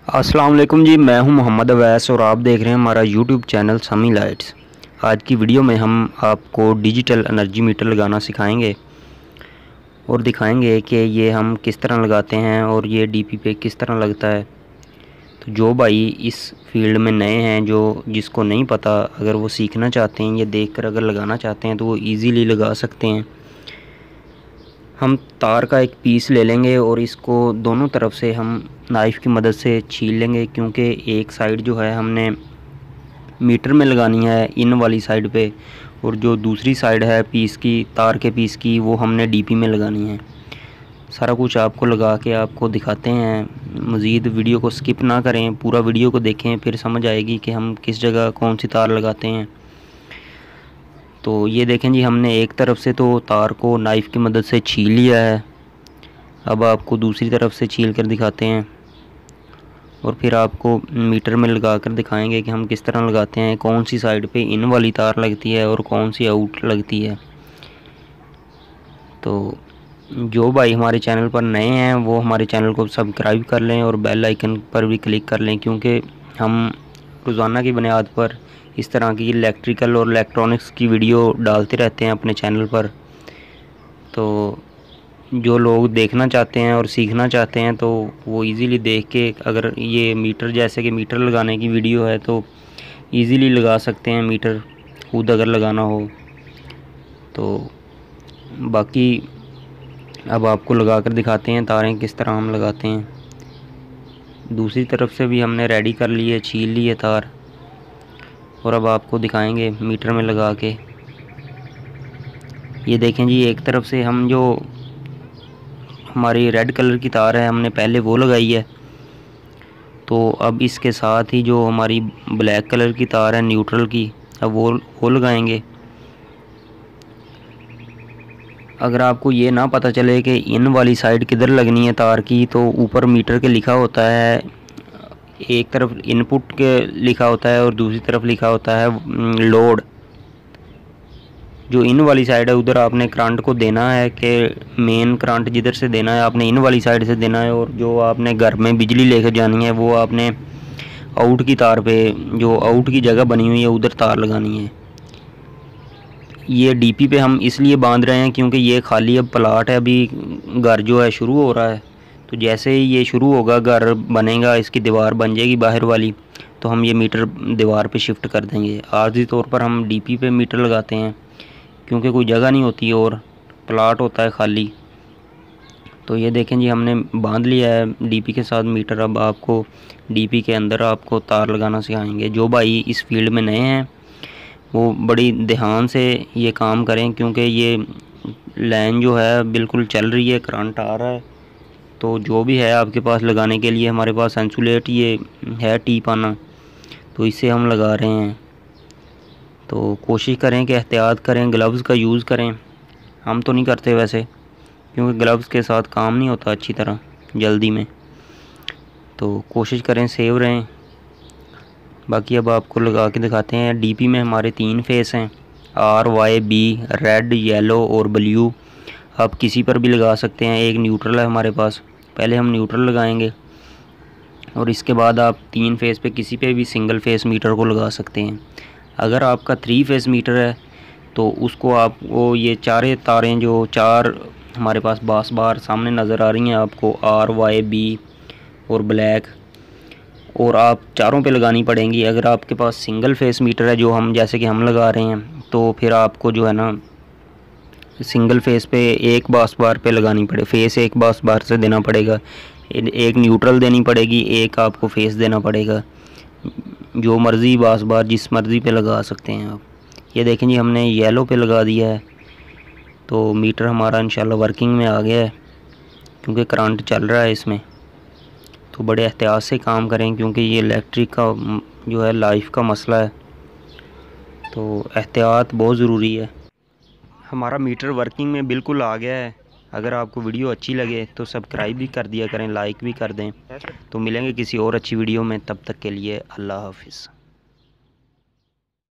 अस्सलाम वालेकुम जी, मैं हूं मोहम्मद अवैस और आप देख रहे हैं हमारा यूट्यूब चैनल समी लाइट्स। आज की वीडियो में हम आपको डिजिटल एनर्जी मीटर लगाना सिखाएंगे और दिखाएंगे कि ये हम किस तरह लगाते हैं और ये डीपी पे किस तरह लगता है। तो जो भाई इस फील्ड में नए हैं, जो जिसको नहीं पता, अगर वो सीखना चाहते हैं या देखकर अगर लगाना चाहते हैं तो वो ईज़िली लगा सकते हैं। हम तार का एक पीस ले लेंगे और इसको दोनों तरफ से हम नाइफ़ की मदद से छील लेंगे, क्योंकि एक साइड जो है हमने मीटर में लगानी है इन वाली साइड पे, और जो दूसरी साइड है पीस की, तार के पीस की, वो हमने डीपी में लगानी है। सारा कुछ आपको लगा के आपको दिखाते हैं। मज़ीद वीडियो को स्किप ना करें, पूरा वीडियो को देखें, फिर समझ आएगी कि हम किस जगह कौन सी तार लगाते हैं। तो ये देखें जी, हमने एक तरफ से तो तार को नाइफ़ की मदद से छील लिया है। अब आपको दूसरी तरफ से छील कर दिखाते हैं और फिर आपको मीटर में लगा कर दिखाएंगे कि हम किस तरह लगाते हैं, कौन सी साइड पे इन वाली तार लगती है और कौन सी आउट लगती है। तो जो भाई हमारे चैनल पर नए हैं वो हमारे चैनल को सब्सक्राइब कर लें और बेल आइकन पर भी क्लिक कर लें, क्योंकि हम रोज़ाना की बुनियाद पर इस तरह की इलेक्ट्रिकल और इलेक्ट्रॉनिक्स की वीडियो डालते रहते हैं अपने चैनल पर। तो जो लोग देखना चाहते हैं और सीखना चाहते हैं तो वो इजीली देख के, अगर ये मीटर जैसे कि मीटर लगाने की वीडियो है तो इजीली लगा सकते हैं मीटर, खुद अगर लगाना हो तो। बाकी अब आपको लगा कर दिखाते हैं तारें किस तरह हम लगाते हैं। दूसरी तरफ से भी हमने रेडी कर ली है, छील ली है तार, और अब आपको दिखाएंगे मीटर में लगा के। ये देखें जी, एक तरफ से हम जो हमारी रेड कलर की तार है हमने पहले वो लगाई है, तो अब इसके साथ ही जो हमारी ब्लैक कलर की तार है न्यूट्रल की, अब वो लगाएंगे। अगर आपको ये ना पता चले कि इन वाली साइड किधर लगनी है तार की, तो ऊपर मीटर के लिखा होता है, एक तरफ इनपुट के लिखा होता है और दूसरी तरफ लिखा होता है लोड। जो इन वाली साइड है उधर आपने करंट को देना है कि मेन करंट जिधर से देना है आपने इन वाली साइड से देना है, और जो आपने घर में बिजली लेकर जानी है वो आपने आउट की तार पे, जो आउट की जगह बनी हुई है उधर तार लगानी है। ये डीपी पे हम इसलिए बांध रहे हैं क्योंकि ये खाली अब प्लाट है, अभी घर जो है शुरू हो रहा है। तो जैसे ही ये शुरू होगा, घर बनेगा, इसकी दीवार बन जाएगी बाहर वाली, तो हम ये मीटर दीवार पे शिफ्ट कर देंगे। आर्जी तौर पर हम डीपी पे मीटर लगाते हैं क्योंकि कोई जगह नहीं होती और प्लाट होता है खाली। तो ये देखें जी, हमने बांध लिया है डीपी के साथ मीटर। अब आपको डीपी के अंदर आपको तार लगाना सिखाएंगे। जो भाई इस फील्ड में नए हैं वो बड़ी ध्यान से ये काम करें, क्योंकि ये लाइन जो है बिल्कुल चल रही है, करंट आ रहा है। तो जो भी है आपके पास लगाने के लिए, हमारे पास इंसुलेट ये है टीप आना, तो इससे हम लगा रहे हैं। तो कोशिश करें कि एहतियात करें, ग्लव्स का यूज़ करें। हम तो नहीं करते वैसे, क्योंकि ग्लव्स के साथ काम नहीं होता अच्छी तरह जल्दी में। तो कोशिश करें सेव रहें। बाकी अब आपको लगा के दिखाते हैं। डीपी में हमारे 3 फेस हैं, R, Y, B, red, yellow और ब्लू। आप किसी पर भी लगा सकते हैं। एक न्यूट्रल है हमारे पास, पहले हम न्यूट्रल लगाएंगे और इसके बाद आप 3 फेस पे किसी पे भी सिंगल फेस मीटर को लगा सकते हैं। अगर आपका 3 फेस मीटर है तो उसको आपको ये चारे तारें, जो 4 हमारे पास बास बार सामने नज़र आ रही हैं आपको, आर, वाई, बी और ब्लैक, और आप चारों पे लगानी पड़ेंगी। अगर आपके पास सिंगल फेस मीटर है, जो हम जैसे कि हम लगा रहे हैं, तो फिर आपको जो है ना सिंगल फेस पे एक बास बार पे लगानी पड़े, फेस एक बास बार से देना पड़ेगा, एक न्यूट्रल देनी पड़ेगी, एक आपको फेस देना पड़ेगा। जो मर्ज़ी बास बार जिस मर्ज़ी पे लगा सकते हैं आप। ये देखें जी, हमने येलो पे लगा दिया है, तो मीटर हमारा इंशाल्लाह वर्किंग में आ गया है, क्योंकि करंट चल रहा है इसमें। तो बड़े एहतियात से काम करें, क्योंकि ये इलेक्ट्रिक का जो है लाइफ का मसला है, तो एहतियात बहुत ज़रूरी है। हमारा मीटर वर्किंग में बिल्कुल आ गया है। अगर आपको वीडियो अच्छी लगे तो सब्सक्राइब भी कर दिया करें, लाइक भी कर दें। तो मिलेंगे किसी और अच्छी वीडियो में, तब तक के लिए अल्लाह हाफिज़।